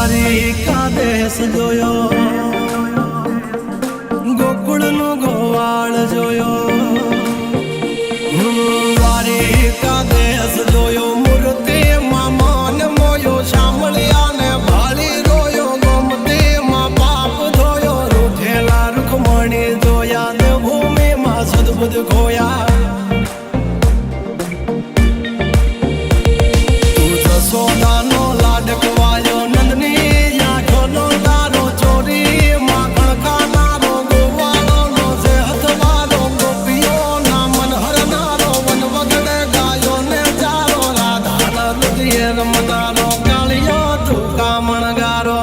દ્વારિકા દેશ જોયો, ગોકુળનો ગોવાળ જોયો, દ્વારિકા દેશ જોયો, મૂર્તિમાં માન મોયો, શામળિયા ને ભાળી રોયો, ગોમતીમાં પાપ ધોયો, રૂઠેલા રૂખમણી જોયા, દેવભૂમિમાં સદબુદ્ધ ખોયા. સોદાનો લાડકવાયો નંદની આંખોનો તારો, ચોરી માખણ ખાનારો, ગોવાળોનો છે હથવારો, ગોપીઓના મન હરનારો, વન વગડે ગાયો ને ચારો, રાધાના રુદિયે રમનારો, કાળિયો તું કામણગારો.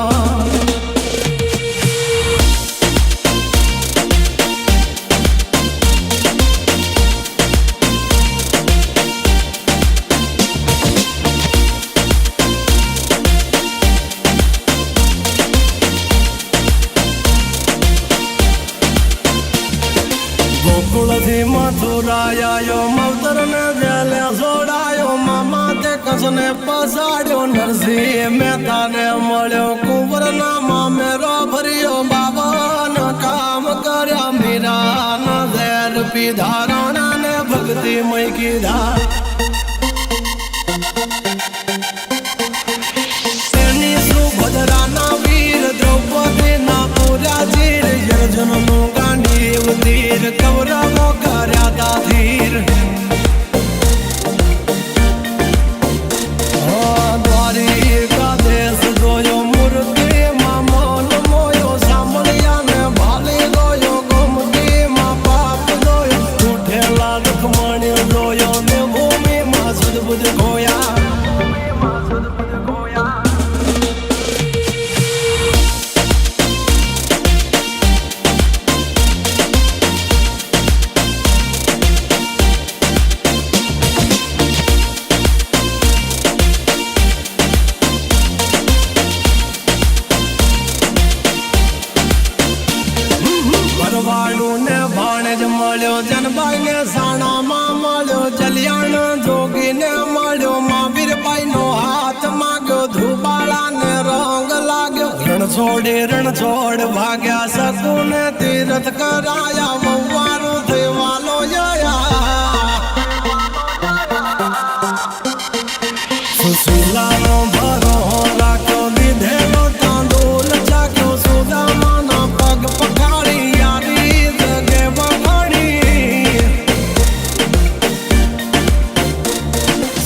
ગોકુળથી મથુરાયો, માવતર ને જેલે છોડાયો, મામા તે કસને પસાડ્યો, નરસિંહ મહેતા ને મળ્યો, કુંવરના મામેરો ભર્યો, બાબાના કામ કર્યા, મીરાના ઝેર પીધા, રાણા ને ભક્તિ મય કીધા. તેની સુભદ્રાના વીર, દ્રૌપદીના પૂરા ચીર, યર્જનનું ગાંડીવ તીર, કૌરવો કર્યા તા ધીર. દ્વારિકા દેશ જોયો, મૂર્તિમાં મૌન મોયો, શામળિયા ને ભાળી ગયો, ગોમતીમાં પાપ ધોયો, ઉઠેલા રૂખમણી જોયો, ને ભૂમિમાં સદબુદ્ધ ખોયા. ભરવાડું ને ભાણેજ મળ્યો, જનબાઈ ને સાણામાં મળ્યો, જલિયાણ જોગી ને મળ્યો, મહાવીરબાઈ નો હાથ માગ્યો, ધ્રુબાળા ને રંગ લાગ્યો, રણ છોડ ભાગ્યા, શકુને તીર્થ કરાયા, વવારું થઈ વાલો જયા. સુશીલાનો ભરો રાખ્યો, દીધેલો તાંદૂલ ચાખ્યો, સુદામાના પગ પખાડી, યારી જગે વખાડી.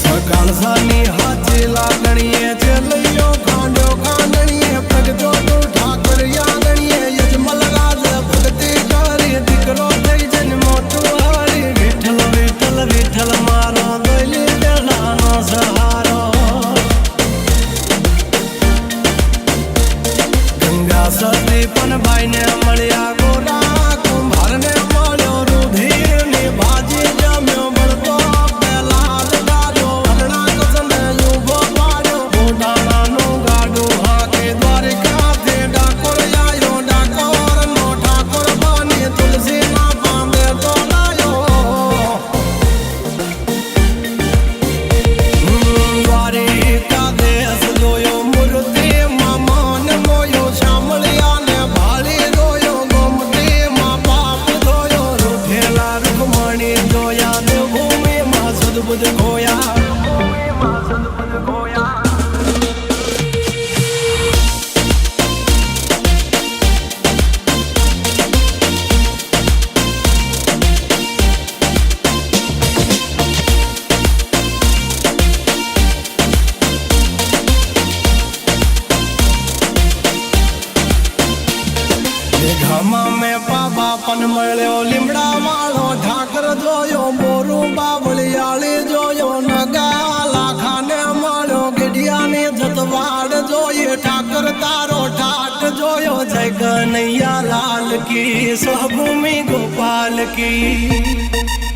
સગાળસાની હાથી લાગણીએ, ચેલૈયો ખાંડ્યો ખાંડણીએ, પ્રગટો તું ઠાકર યાગણીએ, યજમલ રાજ ભક્તિ કરી, દીકરો થઈ જઈને મોટું હારી. વિઠ્ઠલ વિઠ્ઠલ વિઠ્ઠલ મારો, દોયલી બેલાનો સહારો. ગંગા સતી પણ ભાઈને મળ્યા, ગોરા કુંભાર ને મળ્યો, રુધિર ની ભાજી જમ્યો, બળતો પેલા લગાડ્યો, હરણા કસને યુભો પાડ્યો, ગોડાણાનું ગાડું હાકે, દ્વારિકાથી ડાકોર આવ્યો, ડાકોર નો ઠાકોર બની, તુલસી ના પાંદે તોડાયો. દ્વારિકા દેશ જોયો, મૂર્તિમાં મૌન મોયો, શામળિયા ને ભાળી રોયો, ગોમતીમાં પાપ ધોયો, રૂઠેલા રૂખમણી જોયા, દેવભૂમિમાં સદબુદ્ધ ખોયા. ઘામાં મેં પાબા પણ મળ્યો, લીમડા વાળો ઠાકર જોયો, બોરું બાવળિયાળી જોયો, નગા લાખાને મળ્યો, ગઢિયાની જતવાડ જોઈએ, ઠાકર તારો ઠાટ જોયો, જય કનૈયા લાલ કી, સ્વભૂમિ ગોપાલ કી.